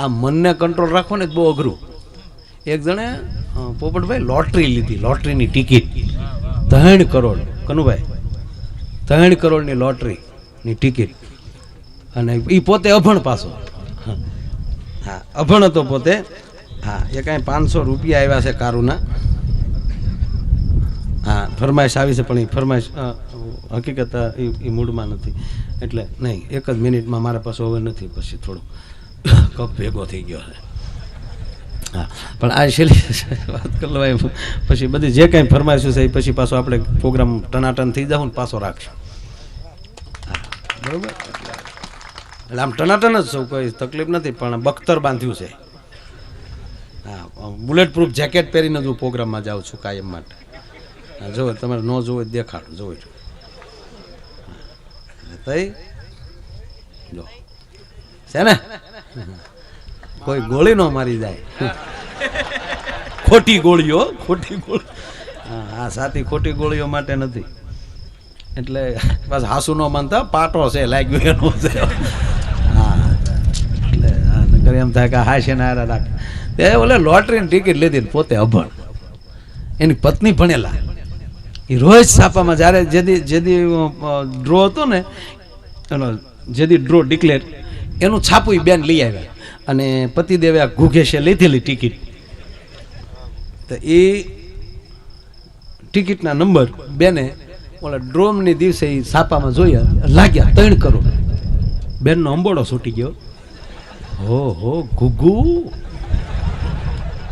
આ મનને કંટ્રોલ રાખવો ને બહુ અઘરું. એક જણે પોપટભાઈ લોટરી લીધી, લોટરીની ટિકિટ 3 કરોડ, કનુભાઈ 3 કરોડની લોટરીની ટિકિટ. અને એ પોતે અભણ પાછો. હા, અભણ હતો પોતે. હા, એ કાંઈ 500 રૂપિયા આવ્યા છે કારુના. હા, ફરમાઈશ આવી છે, પણ એ ફરમાઈશ હકીકત એ મૂડમાં નથી, એટલે નહીં. એક જ મિનિટમાં મારા પાસે હવે નથી, પછી થોડો કપ ભેગો થઈ ગયો છે. હા, પણ આ છેલ્લી વાત કરી લેવાય. પછી બધી જે કાંઈ ફરમાઈશું છે એ પછી પાછો આપણે પ્રોગ્રામ ટનાટન થઈ જાવ ને પાછો રાખશું. હા, બરાબર. એટલે આમ ટનાટન જ સૌ, કોઈ તકલીફ નથી, પણ બખ્તર બાંધ્યું છે. હા, બુલેટ પ્રૂફ જેકેટ પહેરીને જ હું પ્રોગ્રામમાં જાઉં છું કાયમ માટે. જો તમારે ન જોવો દેખાડું, જોઈ તઈ જો છે ને, કોઈ ગોળી ન મારી જાય. ખોટી ગોળીઓ, ખોટી ગોળી. હા, સાથી ખોટી ગોળીઓ માટે નથી. એટલે બસ હાસુ ન માનતા, પાટો છે લાગ્યો એનો છે. હા, એટલે એમ થાય કે હા છે ને આરા રાખ. એ ઓલે લોટરીની ટિકિટ લીધી, પોતે અભણ, એની પત્ની ભણેલા. એ રોજ છાપામાં જ્યારે જેદી ડ્રો હતો ને, એનો જેદી ડ્રો ડિક્લેર, એનું છાપું બેન લઈ આવ્યા. અને પતિદેવે આ ઘુઘેશે લીધેલી ટિકિટ, તો એ ટિકિટના નંબર બેને ઓલા ડ્રોમની દિવસે એ છાપામાં જોયા, લાગ્યા 3 કરોડ. બેનનો અંબોડો છૂટી ગયો. હો ઘુઘુ,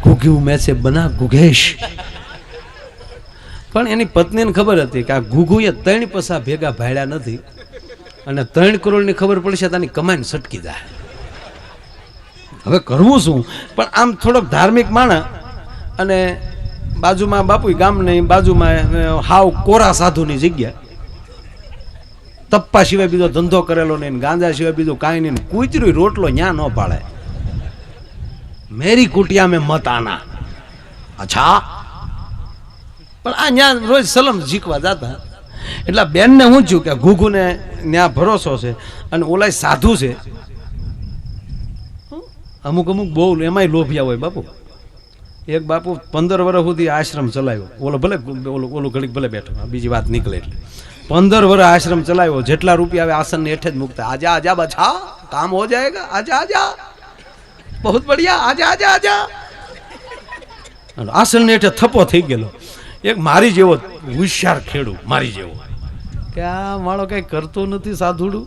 ઘુઘુ મેં છે બના ઘુઘેશ. પણ એની પત્નીને ખબર હતી કે આ ઘુઘુએ 3 પૈસા ભેગા ભાડ્યા નથી, અને 3 કરોડની ખબર પડશે તો આની કમાઈને સટકી જાય. હવે કરવું શું? પણ આમ થોડોક ધાર્મિક માણસ, અને બાજુમાં બાપુ ગામની બાજુમાં હાવ કોરા સાધુની જગ્યા, તપ્પા સિવાય બીજો ધંધો કરેલો નહીં, ગાંજા સિવાય બીજું કાંઈ નહીં, કૂતરી રોટલો ન્યા ન પાડે. મેરી કુટિયા મેં મત આના. અચ્છા, પણ આ ન્યા રોજ સલમ શીખવા જતા. એટલે બેનને હું છું કે ઘુઘુને ન્યા ભરોસો છે, અને ઓલા સાધુ છે. અમુક બહુ એમાંય લોભિયા હોય બાપુ. એક બાપુ 15 વર્ષ સુધી આશ્રમ ચલાવ્યો. ઓલો ભલે ઓલું ઘડીક ભલે બેઠો, બીજી વાત નીકળે એટલે 15 વર્ષ આશ્રમ ચલાવ્યો. જેટલા રૂપિયા આવે આસન હેઠે જ મૂકતા. આજા આજા બચ્ચા, કામ હો જાયેગા, આજા આજા, બહુ બઢિયા, આજા આજા આજા. આસન હેઠે થપ્પો થઈ ગયેલો. એક મારી જેવો હોશિયાર ખેડૂ, મારી જેવો, કે આ માળો કઈ કરતો નથી સાધુડું.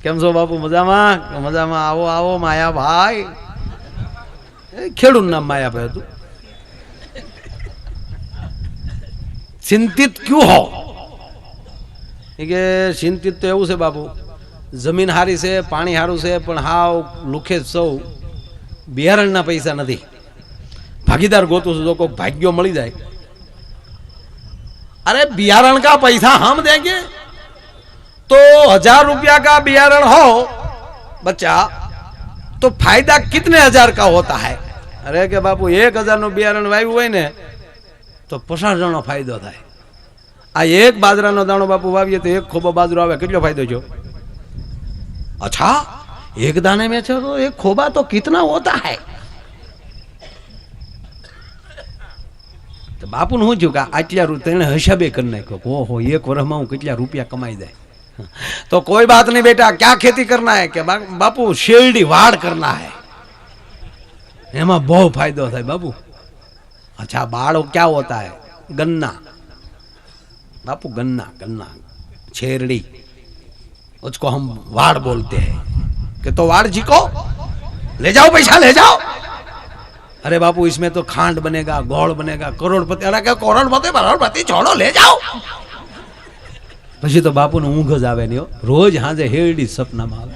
કેમ છો બાપુ? મજામાં? મજામાં. આવો આવો માયાભાઈ. ખેડૂત નામ માયાભાઈ હતું. ચિંતિત ક્યું હો? એ કે ચિંતિત તો એવું છે બાપુ, જમીન હારી છે, પાણી હારું છે, પણ હાવ લુખે જ સૌ, બિયારણના પૈસા નથી. ભાગીદાર ગોતું છું, જો કોઈ ભાગ્યો મળી જાય. अरे बियारण का पैसा हम देंगे तो 1000 रुपया का बियारण हो बच्चा तो फायदा कितने 1000 का होता है? अरे के बापू 1000 નું બિયારણ વાવ્યું હોય ને તો 50 જણનો ફાયદો થાય. આ એક બાજરાનો દાણો બાપુ વાવીએ તો એક ખોબો બાજરો આવે, કેટલો ફાયદો થયો? अच्छा, एक दाने में तो एक खोबा तो कितना होता है? तो बापू ने શું કે આટલા રૂપિયા હિસાબે કરી નાખ્યો. ઓહો, એક વર્ષમાં હું કેટલા રૂપિયા કમાઈ જાય. तो कोई बात नहीं बेटा, क्या खेती करना है? કે बापू शेरडी वाड़ करना है, एमा बहुत फायदा થાય बापू. अच्छा, बाड़ क्या होता है? गन्ना बापू, गन्ना गन्ना शेरडी, उसको हम वाड़ बोलते हैं. कि तो वाड़ जी को ले जाओ, पैसा ले जाओ. अरे बापू इसमें तो खांड बनेगा, गोड़ बनेगा, करोड़पति. अरे क्या करोड़पति छोड़ो, ले जाओ. પછી તો બાપુને ઊંઘ જ આવે નહીં. રોજ હાજે હેરડી સપનામાં આવે.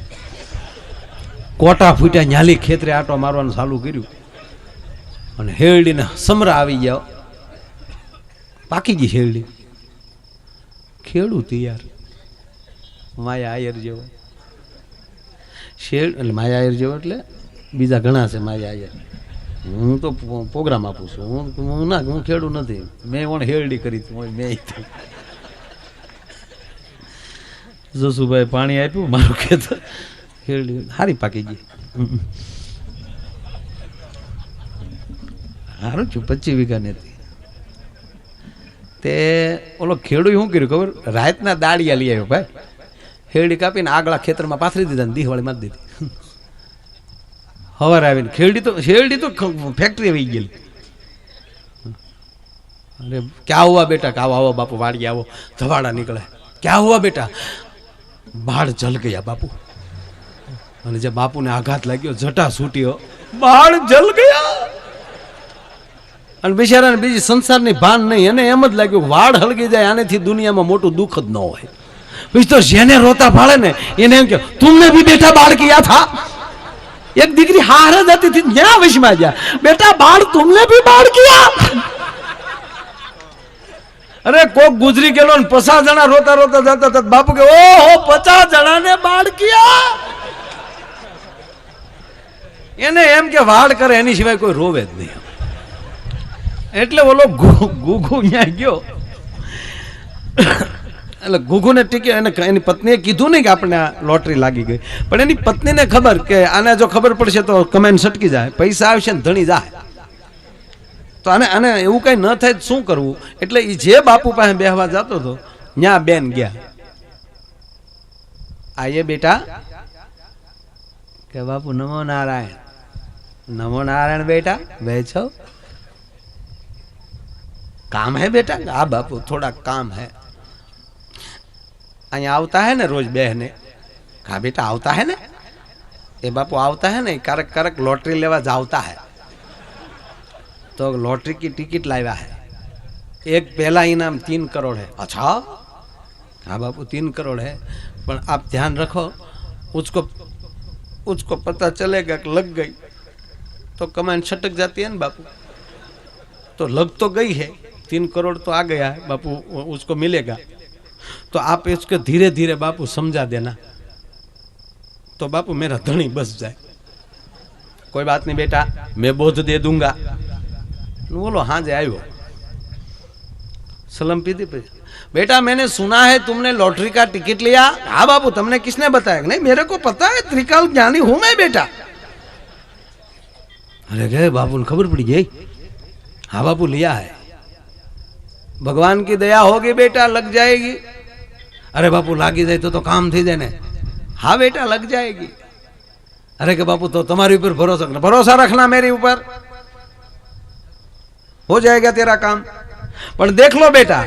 કોટા ફૂટ્યા, ન્યાલી ખેતરે આટો મારવાનું ચાલુ કર્યું, અને હેરડીને સમરા આવી ગયા, પાકી ગઈ હેરડી. ખેડૂત યાર, માયા આયર જેવો શેડ, એટલે માયા આયર જેવો એટલે બીજા ઘણા છે માયા આયર. હું તો પ્રોગ્રામ આપું છું, હું ના, હું ખેડૂત નથી. મેં પણ હેરડી કરી હતી. મેં જસુભાઈ પાણી આપ્યું, મારું ખેતર શેરડી હારી પાકી ગઈ. સારું છું, 25 વીઘાની હતી. તે ઓલો ખેડૂત શું કર્યું ખબર, રાતના દાળિયા લઈ આવ્યો ભાઈ, શેરડી કાપીને આગલા ખેતરમાં પાથરી દીધા ને દિવાળી મારી દીધી. હવાર આવીને શેરડી તો ફેક્ટરી આવી ગયેલી. અરે ક્યાં હુआ બેટા, આવો બાપુ વાડી આવો. ધવાડા નીકળે, ક્યાં હુआ બેટા, બાળ જલ ગયા બાપુ. અને જે બાપુને આઘાત લાગ્યો, જટા છૂટ્યો, બાળ જલ ગયા. અને બિચારાને બીજી સંસારની ભાન નહીં, એને એમ જ લાગ્યું વાળ હળગી જાય આનેથી દુનિયામાં મોટું દુઃખ જ ન હોય. પછી તો જેને રોતા ભાળે ને એને એમ કે તુમને ભી બેટા બાળ કિયા થા. એક દીકરી હાર જ હતી થी ન્યા વશમાં ગયા, બેટા બાળ તુમને ભી બાળ કિયા. અરે કોક ગુજરી ગયેલો ને 50 જણા રોતા રોતા જતા હતા. બાપુ કે ઓહો 50 જણાને બાળ કિયા. એને એમ કે વાળ કરે એની સિવાય કોઈ રોવે જ નહીં. એટલે ઓલો ગુગુ ત્યાં ગયો. એટલે ગુગુને ટીકે એની પત્નીએ કીધું નહીં કે આપણે લોટરી લાગી ગઈ, પણ એની પત્નીને ખબર કે આને જો ખબર પડશે તો કમેન્ટ સટકી જાય, પૈસા આવશે ને ધણી જાય. તો આને એવું કઈ ન થાય શું કરવું. એટલે એ જે બાપુ પાસે બેહવા જતો હતો ત્યાં બેન ગયા. આયે બેટા કે બાપુ નમો નારાયણ. નમો નારાયણ બેટા, બેઠો. काम है बेटा? हाँ बापू थोड़ा काम है. અહીંયા આવતા है ना रोज बहने? कहा बेटा આવતા है ना? ये बापू આવતા है ना, करक करक लॉटरी लेवा जावता है. तो लॉटरी की टिकट लाया है. एक पहला इनाम 3 करोड़ है. अच्छा हाँ बापू 3 करोड़ है, पर आप ध्यान रखो उसको पता चलेगा कि लग गई तो कमांड छटक जाती है ना बापू. तो लग तो गई है, 3 करोड़ तो आ गया है बापू, उसको मिलेगा. तो आप इसको धीरे धीरे बापू समझा देना, तो बापू मेरा धनी बस जाए. कोई बात नहीं बेटा, मैं बोझ दे दूंगा. बोलो हाँ जे आयो. सलम पीती पे बेटा मैंने सुना है तुमने लॉटरी का टिकट लिया. हाँ बापू तुमने किसने बताया? नहीं मेरे को पता है, त्रिकाल ज्ञानी हूं मैं बेटा. अरे गए बापू ने खबर पड़ी गई. हाँ बापू लिया है, भगवान की दया होगी बेटा, लग जाएगी. अरे बापू लागी जाए तो काम थी जाए. हाँ बेटा लग जाएगी. अरे के बापू तो तुम्हारे ऊपर भरोसा रखना, मेरे ऊपर हो जाएगा तेरा काम. पर देख लो बेटा,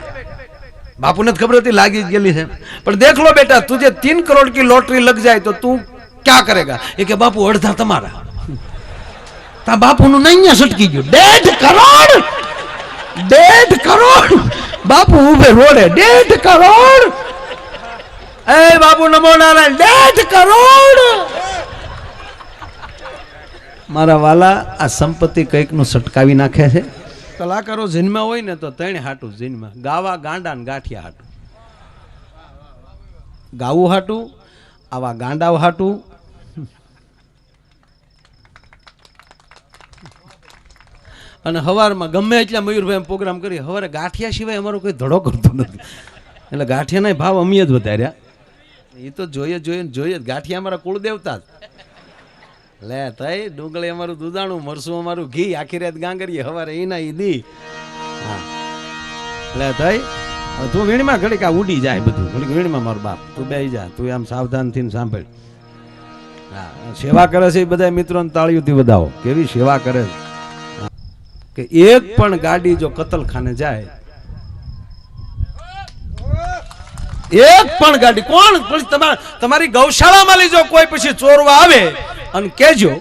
बापू ने खबर थी लागी गई है, पर देख लो बेटा तुझे 3 करोड़ की लॉटरी लग जाए तो तू क्या करेगा? ये के बापू अर्धा तुम्हारा. ता बापू नु नहीं सटकी गयो. 1.5 करोड़ बापू उभे रोडे. 1.5 करोड़. ए बापू नमो नारायण. 1.5 करोड़. मारा वाला आ संपत्ति कईक नु सटकावी नाखे छे. कलाकारो जिनमा होय ने तो 3 हाटू जिनमा, गावा गांडा ने गाठिया हाटू. गावू हाटू, आवा गांडाव हाटू. અને હવારમાં ગમે એટલા મયુરભાઈ પ્રોગ્રામ કરી, હવારે ગાંઠિયા સિવાય અમારો કોઈ ધડો કરતો નથી. એટલે ગાંઠિયાના ભાવ અમે જ વધાર્યા. એ તો જોઈએ ગાંઠિયા અમારા કુળદેવતા જ. લે તઈ ડુંગળી અમારું દૂધાણું, મરસું અમારું ઘી, આખી રાત ગાંગરીએ, હવારે એના ઈ દી. હા લે તઈ તું વીણમાં ઘડીક આ ઉડી જાય બધું. ઘડીક વીણમાં મારો બાપ તું બેસી જા, તું આમ સાવધાન થઈને સાંભળ. હા સેવા કરે છે એ બધા મિત્રોને તાળીઓથી વધાવો. કેવી સેવા કરે છે કે એક પણ ગાડી જો કતલખાને જાય, એક પણ ગાડી કોણ તમારી ગૌશાળામાં લઈ જાઓ, કોઈ પછી ચોરવા આવે અને કેજો,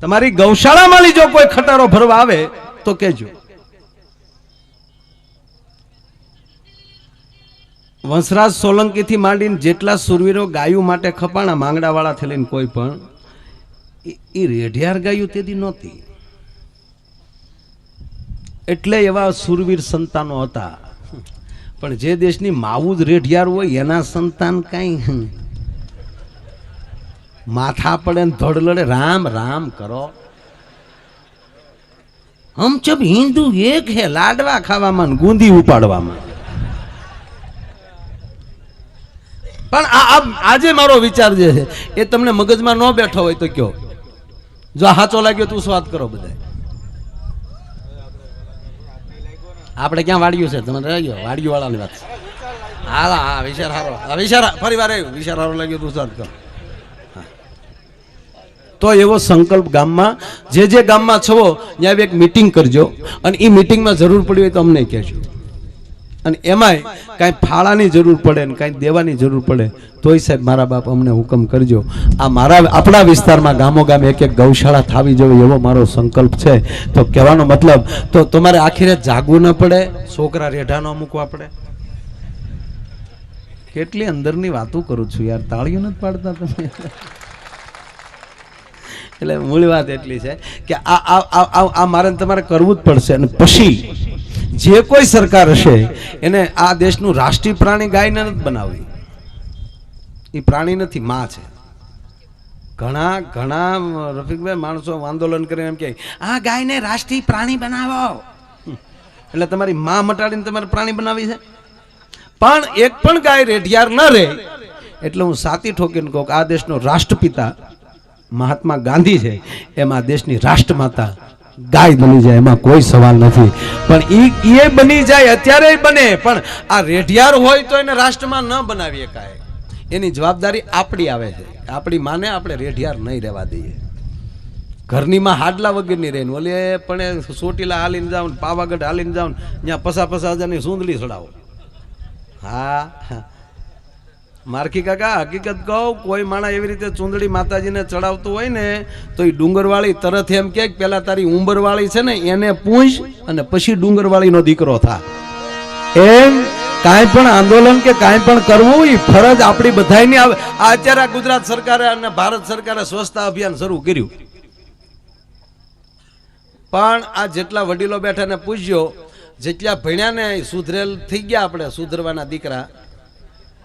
તમારી ગૌશાળામાં લઈ જાઓ કોઈ ખટારો ભરવા આવે તો કેજો. વંશરાજ સોલંકી થી માંડીને જેટલા સુરવીરો ગાયું માટે ખપાણા, માંગડા વાળા થી લઈને કોઈ પણ, એ રેઢિયાર ગાયું તેથી નહોતી. એટલે એવા સુરવીર સંતાનો હતા. પણ જે દેશની માવું જ રેઢિયાર હોય એના સંતાન કઈ માથા પડે ને ધડ લડે. રામ રામ કરો. હમ સબ હિન્દુ એક હે, લાડવા ખાવામાં, ગૂંધી ઉપાડવામાં. પણ આજે મારો વિચાર જે છે એ તમને મગજમાં ન બેઠો હોય તો કયો, જો સાચો લાગ્યો તું વાત કરો બધા. આપણે ક્યાં વાડ્યું છે તમે ગયો વાડ્યું વાળાની વાત. હા વિચાર સારો, વિચાર ફરી વાર આવ્યું, વિચાર સારો લાગ્યો તું વાત કરો. તો એવો સંકલ્પ ગામમાં જે ગામમાં છો ત્યાં એક મીટિંગ કરજો, અને એ મીટિંગમાં જરૂર પડી હોય તો અમને કહેજો. અને એમાંય કાંઈ ફાળાની જરૂર પડે ને કાંઈ દેવાની જરૂર પડે તોય સાહેબ મારા બાપ અમને હુકમ કરજો. આ આપણા વિસ્તારમાં ગામો ગામ એક ગૌશાળા થાવી જોઈએ એવો મારો સંકલ્પ છે. તો કહેવાનો મતલબ તો તમારે આખી રાત જાગવું ન પડે, છોકરા રેઢા ન મૂકવા પડે. કેટલી અંદરની વાતો કરું છું યાર, તાળીઓ નથી પાડતા તમે. એટલે મૂળ વાત એટલી છે કે આ મારે તમારે કરવું જ પડશે. અને પછી જે કોઈ સરકાર હશે એને આ દેશનું રાષ્ટ્રીય પ્રાણી ગાયને નથી બનાવવી. એ પ્રાણી નથી, માં છે. ઘણા રફીકભાઈ માણસો આંદોલન કરીને એમ કે આ ગાયને રાષ્ટ્રીય પ્રાણી બનાવો, એટલે તમારી માં મટાડીને તમારે પ્રાણી બનાવી છે. પણ એક પણ ગાય રેઢિયાર ન રહે એટલે હું સાતી ઠોકીને કહું કે આ દેશનો રાષ્ટ્રપિતા મહાત્મા ગાંધી છે, એમાં દેશની રાષ્ટ્રમાતા ગાય બની જાય, એમાં કોઈ સવાલ નથી. પણ એ બની જાય અત્યારે બને, પણ આ રેઢિયાર હોય તો એને રાષ્ટ્રમાં ન બનાવી શકાય. એની જવાબદારી આપણી આવે છે. આપણી માને આપણે રેઢિયાર નહીં રહેવા દઈએ. ઘરની માં હાડલા વગરની રહે, ઓલે પણ ચોટીલા હાલીને જાવ, પાવાગઢ હાલીને જાવ, ત્યાં પસા હજારની સૂંદલી ચડાવો. હા મારખી કાકા હકીકત કહું, કોઈ માણા એવી રીતે ચૂંદડી માતાજીને ચડાવતું હોય ને તો એ ડુંગરવાળી તરત એમ કે પેલા તારી ઉંબરવાળી છે ને એને પૂછ અને પછી ડુંગરવાળીનો દીકરો થા. એમ કાંઈ પણ આંદોલન કે કાંઈ પણ કરવું એ ફરજ આપણી બધાની આવે. અત્યારે ગુજરાત સરકારે અને ભારત સરકારે સ્વચ્છતા અભિયાન શરૂ કર્યું, પણ આ જેટલા વડીલો બેઠા ને પૂછજો, જેટલા ભણ્યા ને સુધરેલ થઈ ગયા, આપણે સુધરવાના દીકરા,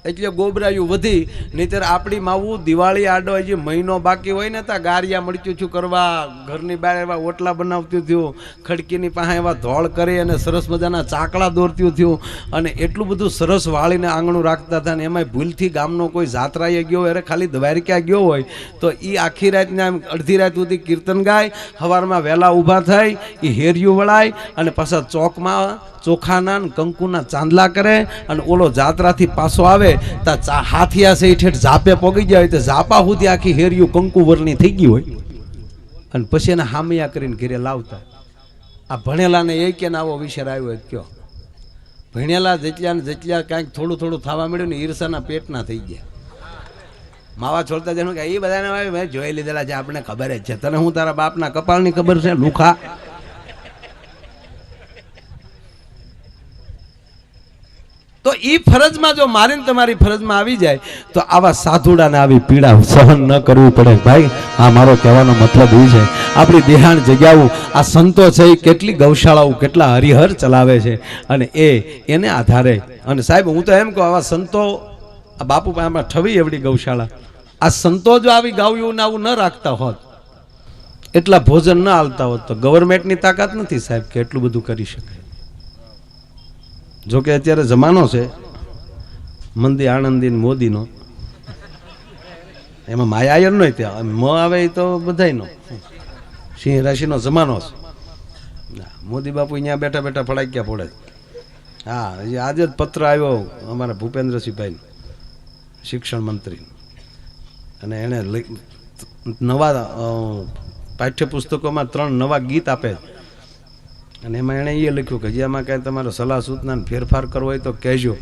એટલે ગોબરાયું વધી. નહીતર આપણી માવું દિવાળી આડો હજી મહિનો બાકી હોય ને ત્યાં ગારિયા મળતું થયું કરવા, ઘરની બહાર એવા ઓટલા બનાવતું થયું, ખડકીની પાસે એવા ધોળ કરી અને સરસ મજાના ચાકડા દોરતું થયું, અને એટલું બધું સરસ વાળીને આંગણું રાખતા હતા. ને એમાંય ભૂલથી ગામનો કોઈ જાત્રાએ ગયો હોય, ખાલી દ્વારકા ગયો હોય તો એ આખી રાતને આમ અડધી રાત સુધી કીર્તન ગાય, સવારમાં વહેલા ઊભા થાય, એ હેરિયું વળાય અને પાછા ચોકમાં ચોખાના કંકુના ચાંદલા કરે, અને ઓલો જાત્રાથી પાછો આવે તો હાથિયા છે ઠેઠ ઝાપે પોગી જાય તો ઝાપા સુધી આખી હેરિયું કંકુ વરની થઈ ગઈ હોય, અને પછી એને હામિયા કરીને ઘરે લાવતા. આ ભણેલાને એ કે આવો વિષય આવ્યો હોય કયો? ભણેલા જેટલા કાંઈક થોડું થવા મળ્યું ને ઈર્ષાના પેટના થઈ ગયા. માવા છોડતા જણું કે એ બધાને મેં જોઈ લીધેલા છે, આપણે ખબર જ છે. તને હું તારા બાપના કપાળની ખબર છે લુખા? તો એ ફરજમાં જો મારીને તમારી ફરજમાં આવી જાય તો આવા સાધુડાને આવી પીડા સહન ન કરવી પડે. ભાઈ આ મારો કહેવાનો મતલબ એ છે, આપણી દેહાણ જગ્યાઓ આ સંતો છે એ કેટલી ગૌશાળાઓ કેટલા હરિહર ચલાવે છે, અને એને આધારે. અને સાહેબ હું તો એમ કહું, આવા સંતો આ બાપુ પાસે ઠવી એવડી ગૌશાળા, આ સંતો જો આવી ગાયું આવું ન રાખતા હોત, એટલા ભોજન ન આલતા હોત, તો ગવર્મેન્ટની તાકાત નથી સાહેબ કે એટલું બધું કરી શકે. જોકે અત્યારે જમાનો છે મંદી આણંદી મોદીનો, એમાં માયા નો ત્યાં મ આવે તો બધાયનો સિંહ રાશિનો જમાનો છે. મોદી બાપુ અહીંયા બેઠા બેઠા ફળાક્યા પડે. હા આજે જ પત્ર આવ્યો અમારા ભૂપેન્દ્રસિંહભાઈ શિક્ષણ મંત્રી, અને એને નવા પાઠ્યપુસ્તકોમાં 3 નવા ગીત આપે, અને એમાં એણે એ લખ્યું કે જેમાં કાંઈ તમારે સલાહ સૂચના ફેરફાર કરવો હોય તો કહેજો.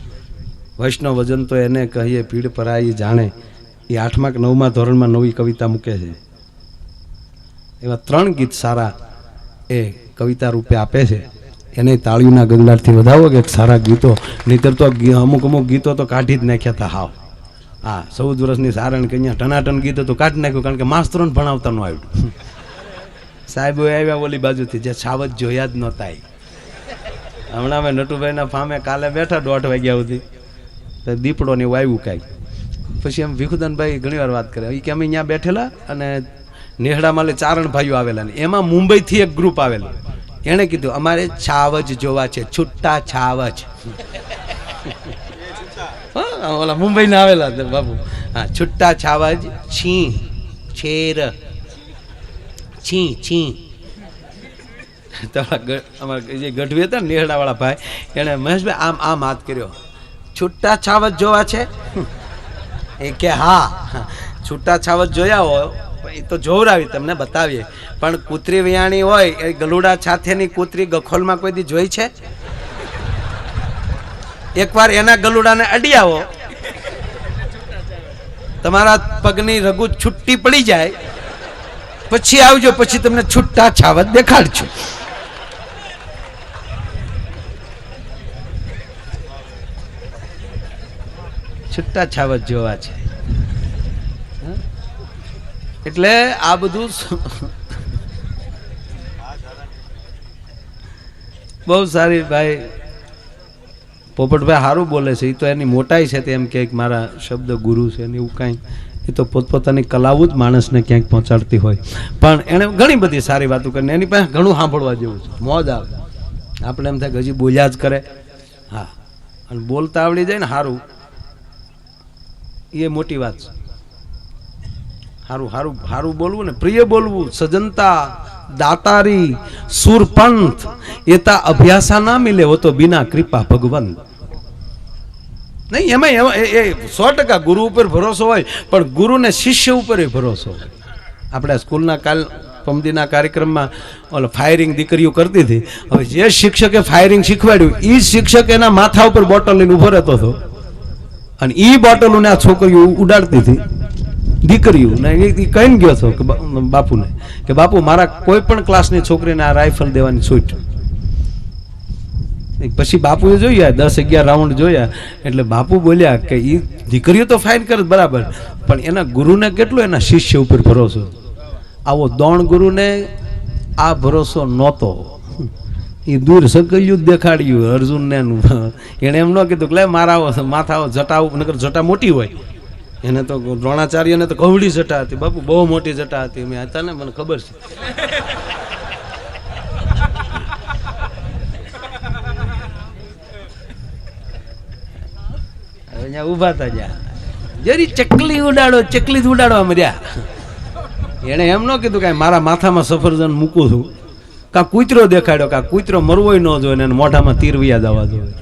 વૈષ્ણવ વજન તો એને કહીએ પીડ પરાઈ જાણે. એ 8મા કે 9મા ધોરણમાં નવી કવિતા મૂકે છે. એવા 3 ગીત સારા એ કવિતા રૂપે આપે છે. એને તાળીઓના ગગડાટથી વધાવો કે સારા ગીતો, નહીતર તો અમુક ગીતો તો કાઢી જ નાખ્યા હતા. હાવ 14 વર્ષની સારણ કે અહીંયા ટનાટન ગીતો તો કાઢી નાખ્યું, કારણ કે માસ્તરોને ભણાવતાનું આવ્યું. સાહેબ આવ્યા ઓલી બાજુથી, જે છાવત જોયા જ નહોતા. હમણાં અમે નટુભાઈના ફામે કાલે બેઠા 1:30 વાગ્યા સુધી, દીપડો ને એવું આવ્યું કાંઈક. પછી એમ ભીખુદાનભાઈ ઘણી વાર વાત કરે કે અમે અહીંયા બેઠેલા અને નેહડામાં ચારણ ભાઈઓ આવેલા, ને એમાં મુંબઈથી એક ગ્રુપ આવેલું. એણે કીધું અમારે છાવજ જોવા છે, છુટ્ટા છાવજ. ઓલા મુંબઈ ના આવેલા હતા બાપુ. હા, છુટ્ટા છાવજ છી છેર છી છી. તો અમારા જે ગઢવી હતા ને નેહડા વાળા ભાઈ, એને મહેશભાઈ આમ આમ હાથ કર્યો, છુટ્ટા છાવજ જોવા છે? એ કે હા, છૂટા છાવજ જોયા હોય એ તો જોવરાવી તમને બતાવીએ, પણ કૂતરી વિયાણી હોય એ ગલુડા સાથેની કૂતરી ગખોલમાં કોઈ દી જોઈ છે? એકવાર એના ગલુડાને અડી આવો, તમારા પગની રગુ છૂટી પડી જાય, પછી આવજો, પછી તમને છૂટા છાવજ દેખાડજો. છૂટા છાવજ જોવા છે. એટલે આ બધું બહુ સારી ભાઈ પોપટભાઈ સારું બોલે છે. એ તો એની મોટાઈ છે, તેમ કે મારા શબ્દ ગુરુ છે ને એવું કાંઈ, એ તો પોતપોતાની કલાવું જ માણસને ક્યાંક પહોંચાડતી હોય. પણ એણે ઘણી બધી સારી વાતો કરીને એની પાસે ઘણું સાંભળવા જેવું છે, મોજ આવે. આપણે એમ થાય કે હજી બોલ્યા જ કરે. હા, અને બોલતા આવડી જાય ને સારું, એ મોટી વાત છે. હારું હારું હારું બોલવું ને પ્રિય બોલવું, સજનતા દાતારી સુરપંથ એતા અભ્યાસા ના મિલે હો તો બિના કૃપા ભગવંત. નહીં એમાં એ 100% ગુરુ ઉપર ભરોસો હોય, પણ ગુરુને શિષ્ય ઉપર ભરોસો હોય. આપણે સ્કૂલના પમદીના કાર્યક્રમમાં ઓલો ફાયરિંગ દીકરીઓ કરતી હતી. હવે જે શિક્ષકે ફાયરિંગ શીખવાડ્યું એ શિક્ષક એના માથા ઉપર બોટલ લઈને ઉભો રહેતો હતો, અને એ બોટલોને આ છોકરીઓ ઉડાડતી હતી. દીકરીઓ ને કહીને ગયો હતો કે બાપુને કે બાપુ મારા કોઈ પણ ક્લાસની છોકરીને આ રાઇફલ દેવાની છૂટ. પછી બાપુએ જોયા 10-11 રાઉન્ડ જોયા, એટલે બાપુ બોલ્યા કે એ દીકરીઓ તો ફાઇન કરે બરાબર, પણ એના ગુરુને કેટલો એના શિષ્ય ઉપર ભરોસો. આવો દોણ ગુરુને આ ભરોસો નહોતો. એ દૂર સકલ્યું જ દેખાડ્યું અર્જુનને. એણે એમ ન કીધું કે લે મારા માથા જટા, નકર જટા મોટી હોય. એને તો દ્રોણાચાર્યને તો કવડી જટા હતી બાપુ, બહુ મોટી જટા હતી. મેં હતા ને, મને ખબર છે. અહીંયા ઉભા હતા જ્યાં જરી ચકલી ઉડાડો, ચકલી જ ઉડાડવા મર્યા. એને એમ ન કીધું કે મારા માથામાં સફરજન મૂકું છું, કા કૂતરો દેખાડ્યો, કા કૂતરો મરવોય ન જોઈએ ને મોઢામાં તીરવિયા જવા જોઈએ,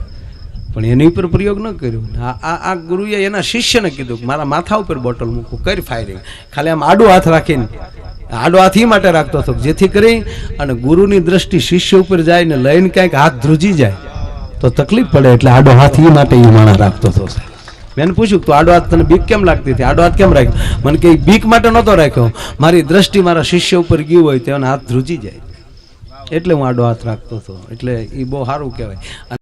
પણ એની ઉપર પ્રયોગ ન કર્યો. આ ગુરુએ એના શિષ્યને કીધું કે મારા માથા ઉપર બોટલ મૂકું, કરી ફાયરિંગ. ખાલી આમ આડો હાથ રાખીને, આડો હાથ એ માટે રાખતો હતો જેથી કરી અને ગુરુની દ્રષ્ટિ શિષ્ય ઉપર જાય ને લઈને ક્યાંક હાથ ધ્રુજી જાય તો તકલીફ પડે, એટલે આડો હાથ એ માટે એ માણસ રાખતો હતો. મેં પૂછ્યું તો આડો હાથ તને બીક કેમ લાગતી હતી? આડો હાથ કેમ રાખ્યો? મને કે બીક માટે નહોતો રાખ્યો, મારી દ્રષ્ટિ મારા શિષ્ય ઉપર ગઈ હોય તો એનો હાથ ધ્રુજી જાય, એટલે હું આડો હાથ રાખતો હતો. એટલે એ બહુ સારું કહેવાય.